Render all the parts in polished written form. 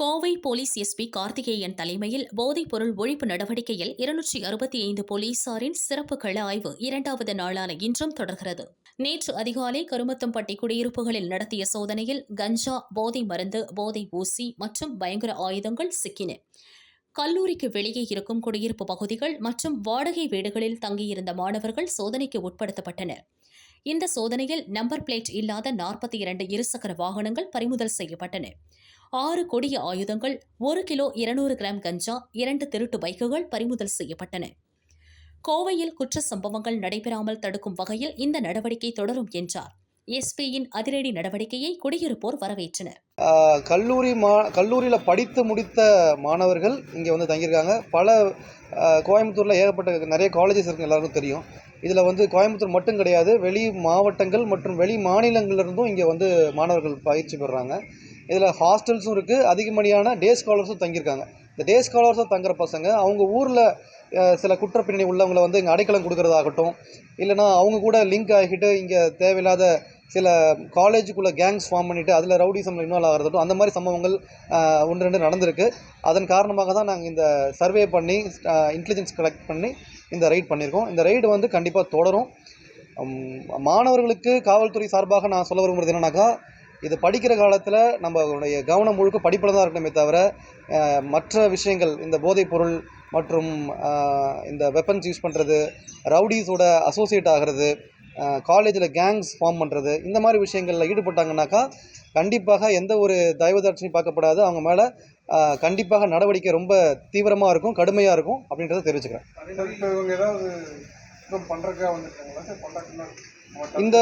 Kovai police SP Karthikeyan தலைமையில் போதைப்பொருள் ஒழிப்பு நடவடிக்கையில் 265 போலீசாரின் சிறப்பு கள ஆய்வு இரண்டாவது நாளான இன்றும் தொடர்கிறது. நேற்று அதிகாலை கருமத்தம்பட்டி குடியிருப்புகளில் நடத்திய சோதனையில் கஞ்சா, போதை மருந்து, போதை ஊசி மற்றும் பயங்கர ஆயுதங்கள் சிக்கின. கல்லூரிக்கு வெளியே இருக்கும் குடியிருப்பு பகுதிகள் மற்றும் வாடகை வீடுகளில் தங்கியிருந்த மாணவர்கள் சோதனைக்கு உட்படுத்தப்பட்டனர். இந்த சோதனையில் நம்பர் பிளேட் இல்லாத 42 இருசக்கர வாகனங்கள் பறிமுதல் செய்யப்பட்டன. 6 கொடிய ஆயுதங்கள், 1 கிலோ 200 கிராம் கஞ்சா, 2 திருட்டு பைக்குகள் பறிமுதல் செய்யப்பட்டன. கோவையில் குற்ற சம்பவங்கள் நடைபெறாமல் தடுக்கும் வகையில் இந்த நடவடிக்கை தொடரும் என்றார். எஸ்பியின் அதிரடி நடவடிக்கையை குடியிருப்போர் வரவேற்றனர். கல்லூரியில் படித்து முடித்த மாணவர்கள் இங்கே வந்து தங்கியிருக்காங்க. பல கோயம்புத்தூரில் ஏகப்பட்ட நிறைய காலேஜஸ் இருக்குது, எல்லாருக்கும் தெரியும். இதில் வந்து கோயம்புத்தூர் மட்டும் கிடையாது, வெளி மாவட்டங்கள் மற்றும் வெளி மாநிலங்களிலிருந்தும் இங்கே வந்து மாணவர்கள் பயிற்சி பெறுறாங்க. இதில் ஹாஸ்டல்ஸும் இருக்குது, அதிகப்படியான டே ஸ்காலர்ஸும் தங்கியிருக்காங்க. இந்த டே ஸ்காலர்ஸாக தங்குற பசங்க அவங்க ஊரில் சில குற்றப்பின்னணி உள்ளவங்களை வந்து இங்கே அடைக்கலம் கொடுக்குறதாகட்டும், இல்லைனா அவங்க கூட லிங்க் ஆகிக்கிட்டு இங்கே தேவையில்லாத சில காலேஜுக்குள்ளே கேங்ஸ் ஃபார்ம் பண்ணிவிட்டு அதில் ரவுடிசமில் இன்வால்வ் ஆகிறதாகட்டும், அந்த மாதிரி சம்பவங்கள் 1-2 நடந்திருக்கு. அதன் காரணமாக தான் நாங்கள் இந்த சர்வே பண்ணி இன்டெலிஜென்ஸ் கலெக்ட் பண்ணி இந்த ரைட் பண்ணியிருக்கோம். இந்த ரைடு வந்து கண்டிப்பாக தொடரும். மாணவர்களுக்கு காவல்துறை சார்பாக நான் சொல்ல விரும்புகிறது என்னன்னாக்கா, இது படிக்கிற காலத்தில் நம்மளுடைய கவனம் முழுக்க படிப்பில் தான் இருக்கணுமே தவிர மற்ற விஷயங்கள், இந்த போதைப்பொருள் மற்றும் இந்த வெப்பன்ஸ் யூஸ் பண்ணுறது, ரவுடிஸோட அசோசியேட் ஆகிறது, காலேஜில் கேங்ஸ் ஃபார்ம் பண்ணுறது, இந்த மாதிரி விஷயங்களில் ஈடுபட்டாங்கன்னாக்கா கண்டிப்பாக எந்த ஒரு தயவுதாட்சியும் பார்க்கப்படாது. அவங்க மேலே கண்டிப்பாக நடவடிக்கை ரொம்ப தீவிரமாக இருக்கும், கடுமையாக இருக்கும் அப்படின்றத தெரிவிச்சுக்கிறேன். இந்த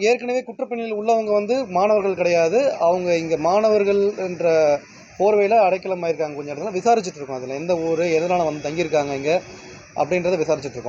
ஏற்கனவே குற்றப்பின்னணியில் உள்ளவங்க வந்து மாணவர்கள் கிடையாது. அவங்க இங்கே மாணவர்கள் என்ற போர்வையில் அடைக்கலம் ஆயிருக்காங்க. கொஞ்சம் இடத்துல விசாரிச்சுட்டு இருக்கோம். அதில் எந்த ஊர், எதனால் வந்து தங்கியிருக்காங்க இங்கே அப்படின்றத விசாரிச்சுட்டு இருக்கோம்.